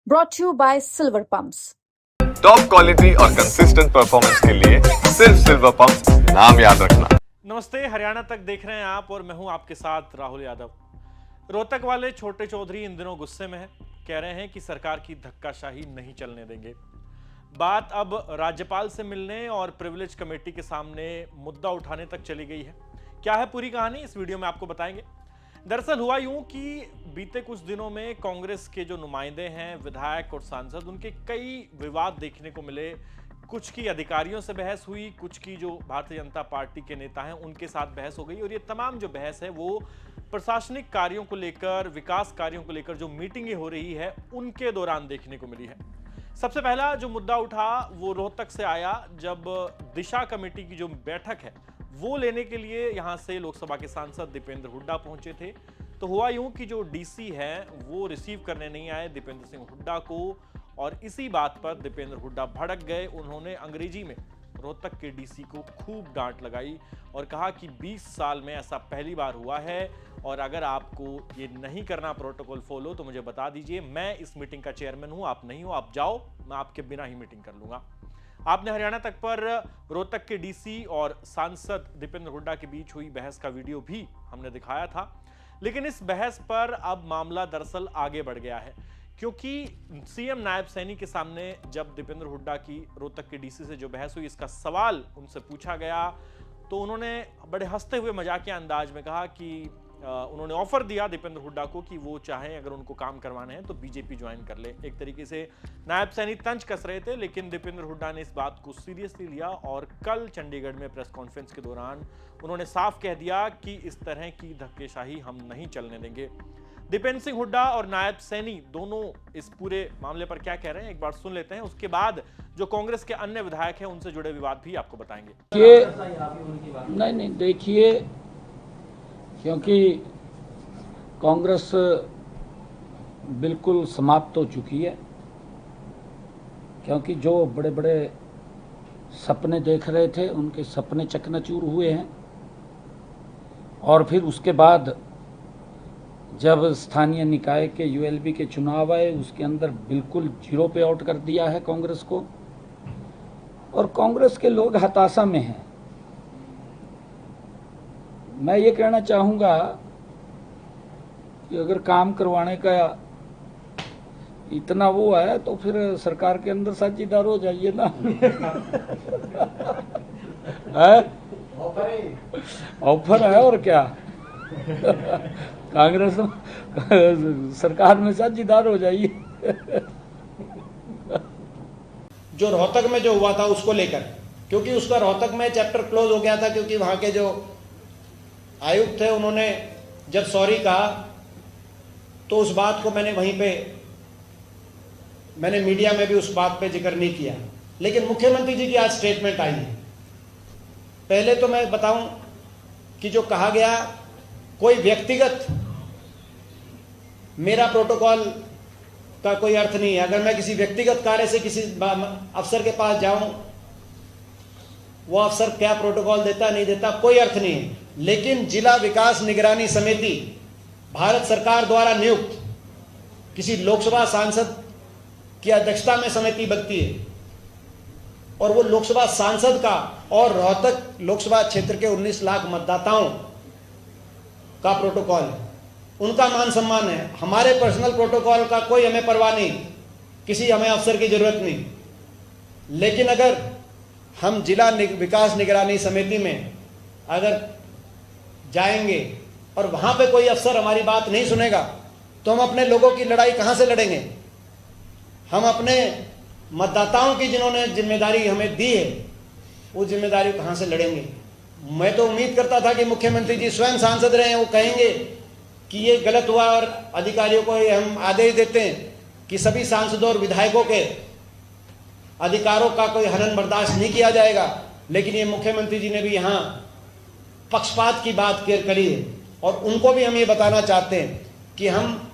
brought to you by Silver Pumps. Top quality और consistent performance के लिए सिर्फ सिल्वर पंप्स, नाम याद रखना। नमस्ते, हरियाणा तक देख रहे हैं आप और मैं हूं आपके साथ राहुल यादव। रोहतक वाले छोटे चौधरी इन दिनों गुस्से में हैं, कह रहे हैं कि सरकार की धक्काशाही नहीं चलने देंगे। बात अब राज्यपाल से मिलने और प्रिविलेज कमेटी के सामने मुद्दा उठाने तक चली गई है। क्या है पूरी कहानी, इस वीडियो में आपको बताएंगे। दरअसल हुआ यूं कि बीते कुछ दिनों में कांग्रेस के जो नुमाइंदे हैं, विधायक और सांसद, उनके कई विवाद देखने को मिले। कुछ की अधिकारियों से बहस हुई, कुछ की जो भारतीय जनता पार्टी के नेता हैं उनके साथ बहस हो गई। और ये तमाम जो बहस है वो प्रशासनिक कार्यों को लेकर, विकास कार्यों को लेकर जो मीटिंगें हो रही है उनके दौरान देखने को मिली है। सबसे पहला जो मुद्दा उठा वो रोहतक से आया, जब दिशा कमेटी की जो बैठक है वो लेने के लिए यहां से लोकसभा के सांसद दीपेंद्र हुड्डा पहुंचे थे। तो हुआ यूं कि जो डीसी है वो रिसीव करने नहीं आए दीपेंद्र सिंह हुड्डा को, और इसी बात पर दीपेंद्र हुड्डा भड़क गए। उन्होंने अंग्रेजी में रोहतक के डीसी को खूब डांट लगाई और कहा कि 20 साल में ऐसा पहली बार हुआ है, और अगर आपको ये नहीं करना प्रोटोकॉल फॉलो तो मुझे बता दीजिए, मैं इस मीटिंग का चेयरमैन हूं, आप नहीं हो, आप जाओ, मैं आपके बिना ही मीटिंग कर लूंगा। आपने हरियाणा तक पर रोहतक के डीसी और सांसद दीपेंद्र हुड्डा के बीच हुई बहस का वीडियो भी हमने दिखाया था। लेकिन इस बहस पर अब मामला दरअसल आगे बढ़ गया है, क्योंकि सीएम नायब सैनी के सामने जब दीपेंद्र हुड्डा की रोहतक के डीसी से जो बहस हुई, इसका सवाल उनसे पूछा गया, तो उन्होंने बड़े हंसते हुए मजाकिया अंदाज में कहा कि उन्होंने ऑफर दिया दीपेंद्र हुड्डा को कि वो चाहें अगर उनको काम करवाने हैं तो बीजेपी ज्वाइन कर ले। एक तरीके से नायब सैनी तंज कस रहे थे, लेकिन दीपेंद्र हुड्डा ने इस बात को सीरियसली लिया और कल चंडीगढ़ में प्रेस कॉन्फ्रेंस के दौरान उन्होंने साफ कह दिया कि इस तरह की धक्केशाही हम नहीं चलने देंगे। दीपेंद्र सिंह हुड्डा और नायब सैनी दोनों इस पूरे मामले पर क्या कह रहे हैं एक बार सुन लेते हैं। उसके बाद जो कांग्रेस के अन्य विधायक हैं उनसे जुड़े विवाद भी आपको बताएंगे। नहीं देखिए, क्योंकि कांग्रेस बिल्कुल समाप्त हो चुकी है, क्योंकि जो बड़े बड़े सपने देख रहे थे उनके सपने चकनाचूर हुए हैं। और फिर उसके बाद जब स्थानीय निकाय के यूएलबी के चुनाव आए, उसके अंदर बिल्कुल जीरो पे आउट कर दिया है कांग्रेस को, और कांग्रेस के लोग हताशा में हैं। मैं ये कहना चाहूँगा कि अगर काम करवाने का इतना वो है तो फिर सरकार के अंदर साझेदार हो जाइए ना। ऑफर है और क्या। कांग्रेस सरकार में साझेदार हो जाइए। जो रोहतक में जो हुआ था उसको लेकर, क्योंकि उसका रोहतक में चैप्टर क्लोज हो गया था, क्योंकि वहां के जो आयुक्त थे उन्होंने जब सॉरी कहा तो उस बात को मैंने वहीं पे, मैंने मीडिया में भी उस बात पे जिक्र नहीं किया। लेकिन मुख्यमंत्री जी की आज स्टेटमेंट आई है। पहले तो मैं बताऊं कि जो कहा गया, कोई व्यक्तिगत मेरा प्रोटोकॉल का कोई अर्थ नहीं है। अगर मैं किसी व्यक्तिगत कार्य से किसी अफसर के पास जाऊं, वो अफसर क्या प्रोटोकॉल देता नहीं देता कोई अर्थ नहीं है। लेकिन जिला विकास निगरानी समिति भारत सरकार द्वारा नियुक्त किसी लोकसभा सांसद की अध्यक्षता में समिति बनती है, और वो लोकसभा सांसद का और रोहतक लोकसभा क्षेत्र के 19 लाख मतदाताओं का प्रोटोकॉल है, उनका मान सम्मान है। हमारे पर्सनल प्रोटोकॉल का कोई हमें परवाह नहीं, किसी हमें अफसर की जरूरत नहीं। लेकिन अगर हम जिला विकास निगरानी समिति में अगर जाएंगे और वहां पे कोई अफसर हमारी बात नहीं सुनेगा तो हम अपने लोगों की लड़ाई कहां से लड़ेंगे। हम अपने मतदाताओं की जिन्होंने जिम्मेदारी हमें दी है, वो जिम्मेदारी कहां से लड़ेंगे। मैं तो उम्मीद करता था कि मुख्यमंत्री जी स्वयं सांसद रहे हैं, वो कहेंगे कि ये गलत हुआ, और अधिकारियों को हम आदेश देते हैं कि सभी सांसदों और विधायकों के अधिकारों का कोई हनन बर्दाश्त नहीं किया जाएगा। लेकिन ये मुख्यमंत्री जी ने भी यहाँ पक्षपात की बात करी है, और उनको भी हम ये बताना चाहते हैं कि हम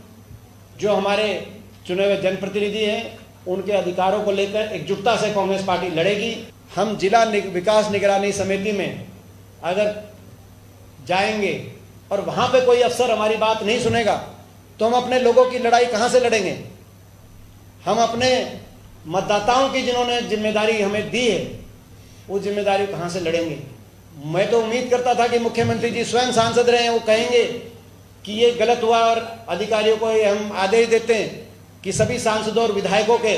जो हमारे चुने हुए जनप्रतिनिधि हैं उनके अधिकारों को लेकर एकजुटता से कांग्रेस पार्टी लड़ेगी। हम जिला विकास निगरानी समिति में अगर जाएंगे और वहां पे कोई अफसर हमारी बात नहीं सुनेगा तो हम अपने लोगों की लड़ाई कहां से लड़ेंगे। हम अपने मतदाताओं की जिन्होंने जिम्मेदारी हमें दी है, वो जिम्मेदारी कहाँ से लड़ेंगे। मैं तो उम्मीद करता था कि मुख्यमंत्री जी स्वयं सांसद रहे हैं, वो कहेंगे कि ये गलत हुआ और अधिकारियों को ये हम आदेश देते हैं कि सभी सांसदों और विधायकों के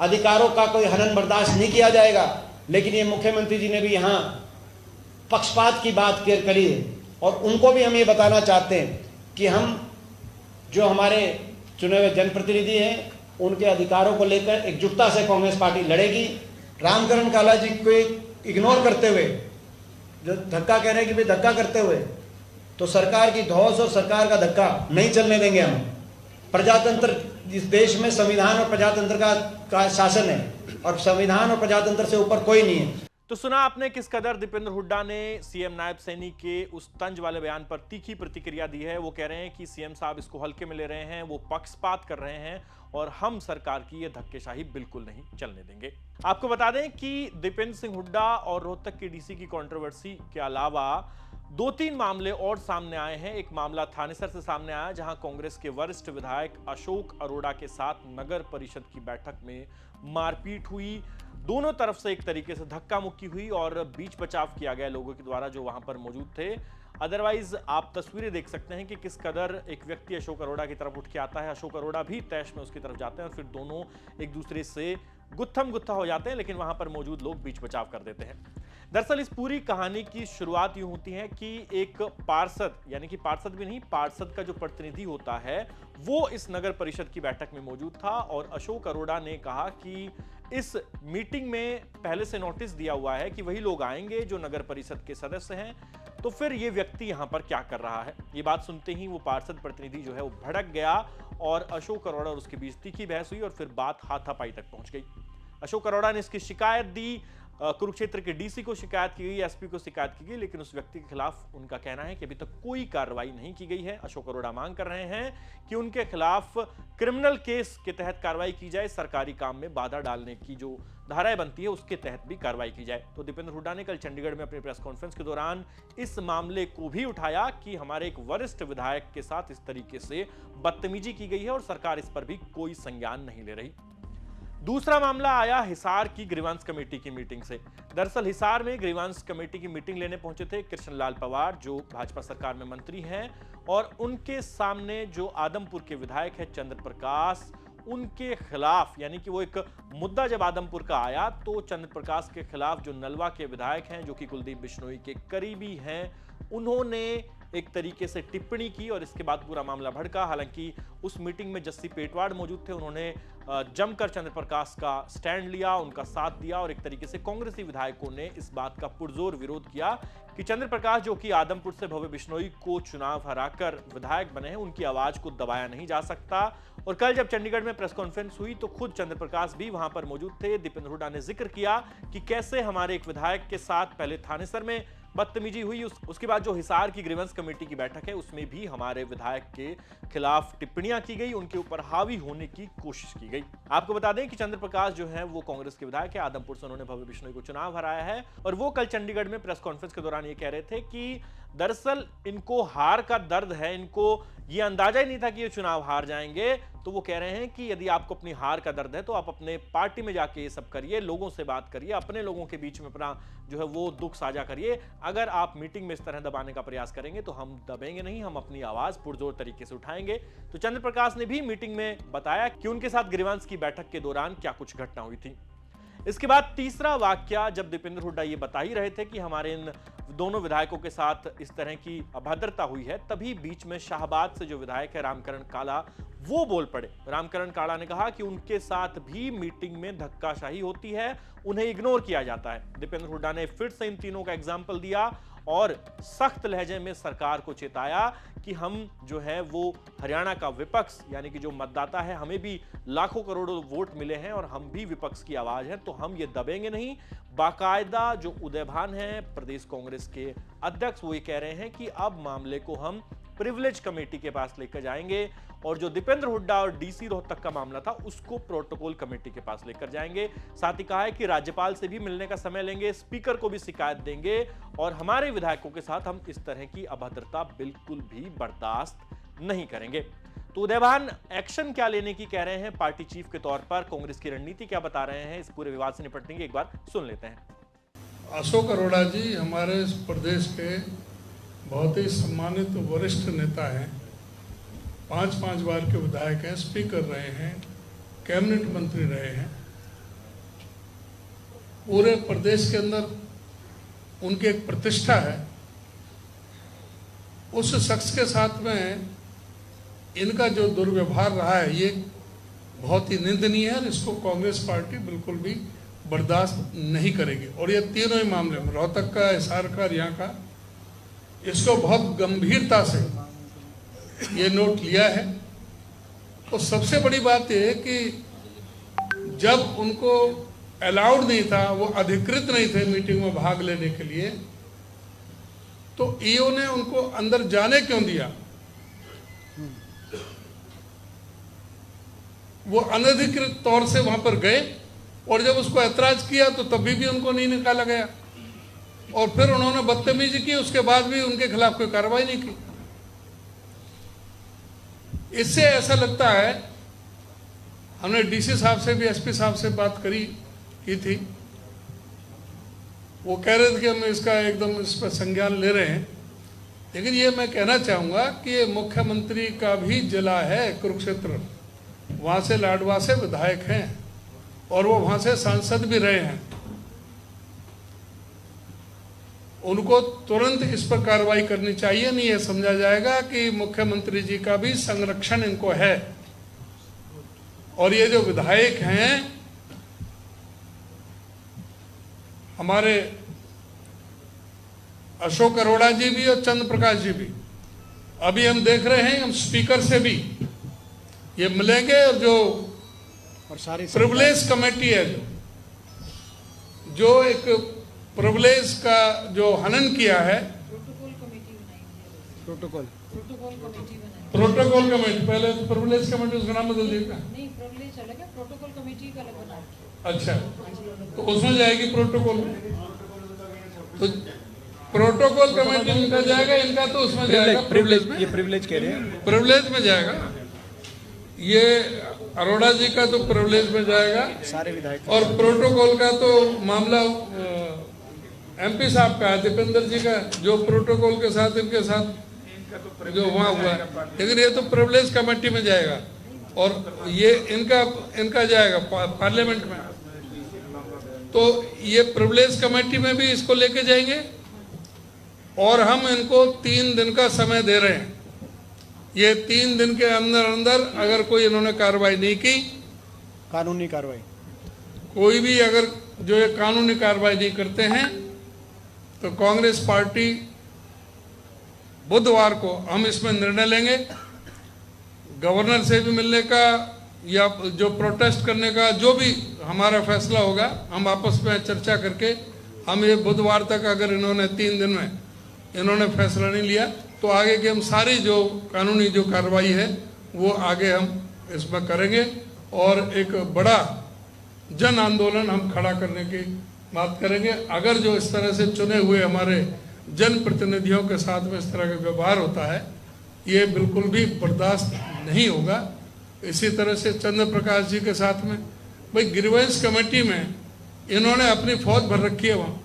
अधिकारों का कोई हनन बर्दाश्त नहीं किया जाएगा। लेकिन ये मुख्यमंत्री जी ने भी यहाँ पक्षपात की बात करी है और उनको भी हम ये बताना चाहते हैं कि हम जो हमारे चुने हुए जनप्रतिनिधि हैं उनके अधिकारों को लेकर एकजुटता से कांग्रेस पार्टी लड़ेगी। रामकरण काला जी को इग्नोर करते हुए, जो धक्का कह रहे हैं कि भाई धक्का करते हुए, तो सरकार की धौंस और सरकार का धक्का नहीं चलने देंगे हम। प्रजातंत्र, इस देश में संविधान और प्रजातंत्र का शासन है और संविधान और प्रजातंत्र से ऊपर कोई नहीं है। तो सुना आपने किस कदर दीपेंद्र हुड्डा ने सीएम नायब सैनी के उस तंज वाले बयान पर तीखी प्रतिक्रिया दी है। वो कह रहे हैं कि सीएम साहब इसको हल्के में ले रहे हैं, वो पक्षपात कर रहे हैं और हम सरकार की ये धक्केशाही बिल्कुल नहीं चलने देंगे। आपको बता दें कि दीपेंद्र सिंह हुड्डा और रोहतक के डीसी की कंट्रोवर्सी के अलावा 2-3 मामले और सामने आए हैं। एक मामला थानेसर से सामने आया, जहां कांग्रेस के वरिष्ठ विधायक अशोक अरोड़ा के साथ नगर परिषद की बैठक में मारपीट हुई। दोनों तरफ से एक तरीके से धक्का मुक्की हुई और बीच बचाव किया गया लोगों के द्वारा जो वहां पर मौजूद थे। अदरवाइज आप तस्वीरें देख सकते हैं कि किस कदर एक व्यक्ति अशोक अरोड़ा की तरफ उठ के आता है, अशोक अरोड़ा भी तैश में उसकी तरफ जाते हैं और फिर दोनों एक दूसरे से गुत्थम गुत्था हो जाते हैं, लेकिन वहां पर मौजूद लोग बीच बचाव कर देते हैं। दरअसल इस पूरी कहानी की शुरुआत यूं होती है कि एक पार्षद, यानी कि पार्षद भी नहीं, पार्षद का जो प्रतिनिधि होता है वो इस नगर परिषद की बैठक में मौजूद था और अशोक अरोड़ा ने कहा कि इस मीटिंग में पहले से नोटिस दिया हुआ है कि वही लोग आएंगे जो नगर परिषद के सदस्य हैं, तो फिर ये व्यक्ति यहां पर क्या कर रहा है। ये बात सुनते ही वो पार्षद प्रतिनिधि जो है वो भड़क गया और अशोक अरोड़ा और उसके बीच तीखी बहस हुई और फिर बात हाथापाई तक पहुंच गई। अशोक अरोड़ा ने इसकी शिकायत दी, कुरुक्षेत्र के डीसी को शिकायत की गई, एसपी को शिकायत की गई, लेकिन उस व्यक्ति के खिलाफ उनका कहना है कि अभी तक कोई कार्रवाई नहीं की गई है। अशोक अरोड़ा मांग कर रहे हैं कि उनके खिलाफ क्रिमिनल केस के तहत कार्रवाई की जाए, सरकारी काम में बाधा डालने की जो धाराएं बनती है उसके तहत भी कार्रवाई की जाए। तो दीपेंद्र हुड्डा ने कल चंडीगढ़ में अपनी प्रेस कॉन्फ्रेंस के दौरान इस मामले को भी उठाया कि हमारे एक वरिष्ठ विधायक के साथ इस तरीके से बदतमीजी की गई है और सरकार इस पर भी कोई संज्ञान नहीं ले रही। दूसरा मामला आया हिसार की ग्रीवांस कमेटी की मीटिंग से। दरअसल हिसार में ग्रीवांस कमेटी की मीटिंग लेने पहुंचे थे कृष्ण लाल पवार, जो भाजपा सरकार में मंत्री हैं, और उनके सामने जो आदमपुर के विधायक है चंद्र प्रकाश, उनके खिलाफ, यानी कि वो एक मुद्दा जब आदमपुर का आया तो चंद्र प्रकाश के खिलाफ जो नलवा के विधायक हैं जो कि कुलदीप बिश्नोई के करीबी हैं, उन्होंने एक तरीके से टिप्पणी की और इसके बाद पूरा मामला भड़का। हालांकि उस मीटिंग में जस्सी पेटवाड़ मौजूद थे, उन्होंने जमकर चंद्र प्रकाश का स्टैंड लिया, उनका साथ दिया और एक तरीके से कांग्रेसी विधायकों ने इस बात का पुरजोर विरोध किया कि चंद्र प्रकाश जो कि आदमपुर से भव्य बिश्नोई को चुनाव हराकर विधायक बने हैं, उनकी आवाज को दबाया नहीं जा सकता। और कल जब चंडीगढ़ में प्रेस कॉन्फ्रेंस हुई तो खुद चंद्र प्रकाश भी वहां पर मौजूद थे। दीपेंद्र हुड्डा ने जिक्र किया कि कैसे हमारे एक विधायक के साथ पहले थानेसर में बदतमीजी हुई, उसके बाद जो हिसार की ग्रीवेंस कमेटी की बैठक है उसमें भी हमारे विधायक के खिलाफ टिप्पणियां की गई, उनके ऊपर हावी होने की कोशिश की गई। आपको बता दें कि चंद्र प्रकाश जो है वो कांग्रेस के विधायक है, आदमपुर से उन्होंने भव्य बिश्नोई को चुनाव हराया है और वो कल चंडीगढ़ में प्रेस कॉन्फ्रेंस के दौरान ये कह रहे थे कि दरअसल इनको हार का दर्द है, इनको ये अंदाजा ही नहीं था कि ये चुनाव हार जाएंगे। तो वो कह रहे हैं कि यदि आपको अपनी हार का दर्द है तो आप अपने पार्टी में जाके ये सब करिए, लोगों से बात करिए, अपने लोगों के बीच में अपना जो है वो दुख साझा करिए। अगर आप मीटिंग में इस तरह दबाने का प्रयास करेंगे तो हम दबेंगे नहीं, हम अपनी आवाज पुरजोर तरीके से उठाएंगे। तो चंद्र प्रकाश ने भी मीटिंग में बताया कि उनके साथ ग्रीवांस की बैठक के दौरान क्या कुछ घटना हुई थी। इसके बाद तीसरा वाकया, जब दीपेंद्र हुड्डा ये बता ही रहे थे कि हमारे इन दोनों विधायकों के साथ इस तरह की अभद्रता हुई है, तभी बीच में शाहबाद से जो विधायक है रामकरण काला, वो बोल पड़े। रामकरण काला ने कहा कि उनके साथ भी मीटिंग में धक्काशाही होती है, उन्हें इग्नोर किया जाता है। दीपेंद्र हुड्डा ने फिर से इन तीनों का एग्जाम्पल दिया और सख्त लहजे में सरकार को चेताया कि हम जो है वो हरियाणा का विपक्ष, यानी कि जो मतदाता है, हमें भी लाखों करोड़ों वोट मिले हैं और हम भी विपक्ष की आवाज है, तो हम ये दबेंगे नहीं। बाकायदा जो उदयभान है प्रदेश कांग्रेस के अध्यक्ष, वो ये कह रहे हैं कि अब मामले को हम प्रिविलेज कमेटी के पास लेकर जाएंगे और जो दीपेंद्र हुड्डा और डीसी रोहतक का मामला था उसको प्रोटोकॉल कमेटी के पास लेकर जाएंगे। साथ ही कहा है कि राज्यपाल से भी मिलने का समय लेंगे, स्पीकर को भी शिकायत देंगे और हमारे विधायकों के साथ हम इस तरह की अभद्रता बिल्कुल भी बर्दाश्त नहीं करेंगे। तो उदयभान, एक्शन क्या लेने की कह रहे हैं पार्टी चीफ के तौर पर, कांग्रेस की रणनीति क्या बता रहे हैं इस पूरे विवाद से निपटने की, एक बार सुन लेते हैं। अशोक अरोड़ा जी हमारे इस प्रदेश के बहुत ही सम्मानित वरिष्ठ नेता हैं, 5 बार के विधायक हैं, स्पीकर रहे हैं, कैबिनेट मंत्री रहे हैं। पूरे प्रदेश के अंदर उनकी एक प्रतिष्ठा है। उस शख्स के साथ में इनका जो दुर्व्यवहार रहा है ये बहुत ही निंदनीय है और इसको कांग्रेस पार्टी बिल्कुल भी बर्दाश्त नहीं करेगी। और ये तीनों ही मामले में, रोहतक का, हिसार का और यहाँ का, इसको बहुत गंभीरता से ये नोट लिया है। तो सबसे बड़ी बात यह है कि जब उनको अलाउड नहीं था, वो अधिकृत नहीं थे मीटिंग में भाग लेने के लिए, तो ईओ ने उनको अंदर जाने क्यों दिया? वो अनधिकृत तौर से वहां पर गए और जब उसको ऐतराज किया तो तभी भी उनको नहीं निकाला गया और फिर उन्होंने बदतमीजी की, उसके बाद भी उनके खिलाफ कोई कार्रवाई नहीं की। इससे ऐसा लगता है, हमने डीसी साहब से भी, एसपी साहब से बात की थी, वो कह रहे थे कि हम इसका एकदम इस पर संज्ञान ले रहे हैं। लेकिन ये मैं कहना चाहूँगा कि ये मुख्यमंत्री का भी जिला है कुरुक्षेत्र, वहाँ से लाडवा से विधायक हैं और वो वहाँ से सांसद भी रहे हैं। उनको तुरंत इस पर कार्रवाई करनी चाहिए, नहीं ये समझा जाएगा कि मुख्यमंत्री जी का भी संरक्षण इनको है। और ये जो विधायक हैं हमारे अशोक अरोड़ा जी भी और चंद्र प्रकाश जी भी, अभी हम देख रहे हैं, हम स्पीकर से भी ये मिलेंगे और जो प्रिविलेज कमेटी है, जो एक प्रिविलेज का जो हनन किया है, प्रोटोकॉल कमेटी, पहले तो प्रिविलेज कमेटी, उसका नाम बदल दिया। नहीं, प्रिविलेज अलग है, प्रोटोकॉल कमेटी का अलग बना है। अच्छा, तो उसमें जाएगी प्रोटोकॉल में, तो प्रोटोकॉल कमेटी इनका जाएगा, इनका तो उसमें जाएगा प्रिविलेज में, ये प्रिविलेज कह रहे हैं, प्रिविलेज में जाएगा। ये अरोड़ा जी का तो प्रिविलेज में जाएगा सारे विधायक, और प्रोटोकॉल का तो मामला एमपी साहब का, दीपेंद्र जी का, जो प्रोटोकॉल के साथ इनके साथ जो वहाँ हुआ है, लेकिन ये तो प्रिविलेज कमेटी में जाएगा और ये इनका जाएगा पार्लियामेंट में। तो ये प्रिविलेज कमेटी में भी इसको लेके जाएंगे और हम इनको 3 दिन का समय दे रहे हैं। ये 3 दिन के अंदर अंदर अगर कोई इन्होंने कार्रवाई नहीं की, कानूनी कार्रवाई, कोई भी अगर जो ये कानूनी कार्रवाई नहीं करते हैं, तो कांग्रेस पार्टी बुधवार को हम इसमें निर्णय लेंगे। गवर्नर से भी मिलने का या जो प्रोटेस्ट करने का जो भी हमारा फैसला होगा, हम आपस में चर्चा करके हम ये बुधवार तक, अगर इन्होंने 3 दिन में इन्होंने फैसला नहीं लिया, तो आगे की हम सारी जो कानूनी जो कार्रवाई है वो आगे हम इसमें करेंगे और एक बड़ा जन आंदोलन हम खड़ा करने की बात करेंगे। अगर जो इस तरह से चुने हुए हमारे जनप्रतिनिधियों के साथ में इस तरह का व्यवहार होता है, ये बिल्कुल भी बर्दाश्त नहीं होगा। इसी तरह से चंद्र प्रकाश जी के साथ में, भाई ग्रीवेंस कमेटी में इन्होंने अपनी फौज भर रखी है वहाँ,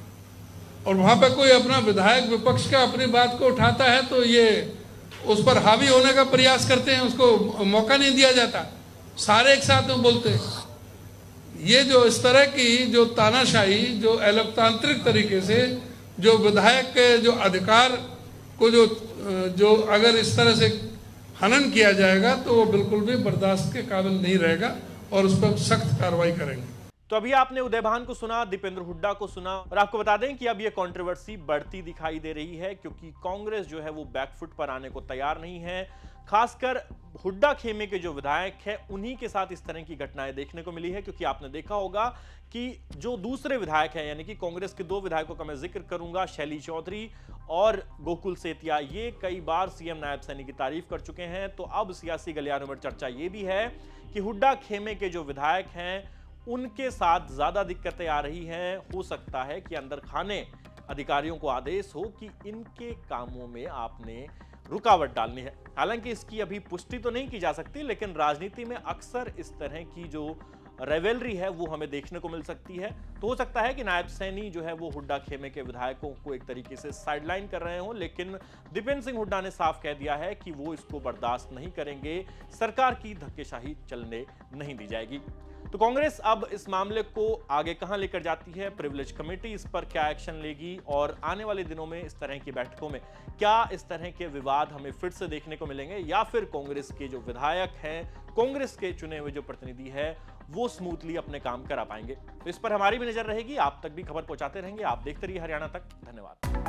और वहाँ पे कोई अपना विधायक विपक्ष का अपनी बात को उठाता है तो ये उस पर हावी होने का प्रयास करते हैं, उसको मौका नहीं दिया जाता, सारे एक साथ में बोलते हैं। ये जो इस तरह की जो तानाशाही, जो अलोकतांत्रिक तरीके से जो विधायक के जो अधिकार को जो अगर इस तरह से हनन किया जाएगा तो वो बिल्कुल भी बर्दाश्त के काबिल नहीं रहेगा और उस पर सख्त कार्रवाई करेंगे। तो अभी आपने उदयभान को सुना, दीपेंद्र हुड्डा को सुना, और आपको बता दें कि अब ये कंट्रोवर्सी बढ़ती दिखाई दे रही है क्योंकि कांग्रेस जो है वो बैकफुट पर आने को तैयार नहीं है। खासकर हुड्डा खेमे के जो विधायक है उन्हीं के साथ इस तरह की घटनाएं देखने को मिली है, क्योंकि आपने देखा होगा कि जो दूसरे विधायक हैं, यानी कि कांग्रेस के 2 विधायकों का मैं जिक्र करूंगा, शैली चौधरी और गोकुल सेतिया, ये कई बार सीएम नायब सैनी की तारीफ कर चुके हैं। तो अब सियासी गलियारों में चर्चा ये भी है कि हुड्डा खेमे के जो विधायक हैं उनके साथ ज्यादा दिक्कतें आ रही हैं। हो सकता है कि अंदर खाने अधिकारियों को आदेश हो कि इनके कामों में आपने रुकावट डालनी है। हालांकि इसकी अभी पुष्टि तो नहीं की जा सकती, लेकिन राजनीति में अक्सर इस तरह की जो रेवेलरी है वो हमें देखने को मिल सकती है। तो हो सकता है कि नायब सैनी जो है वो हुड्डा खेमे के विधायकों को एक तरीके से साइडलाइन कर रहे हों, लेकिन दीपेंद्र सिंह हुड्डा ने साफ कह दिया है कि वो इसको बर्दाश्त नहीं करेंगे, सरकार की धक्केशाही चलने नहीं दी जाएगी। तो कांग्रेस अब इस मामले को आगे कहां लेकर जाती है, प्रिविलेज कमेटी इस पर क्या एक्शन लेगी, और आने वाले दिनों में इस तरह की बैठकों में क्या इस तरह के विवाद हमें फिर से देखने को मिलेंगे, या फिर कांग्रेस के जो विधायक हैं, कांग्रेस के चुने हुए जो प्रतिनिधि है वो स्मूथली अपने काम करा पाएंगे। तो इस पर हमारी भी नजर रहेगी, आप तक भी खबर पहुंचाते रहेंगे। आप देखते रहिए हरियाणा तक। धन्यवाद।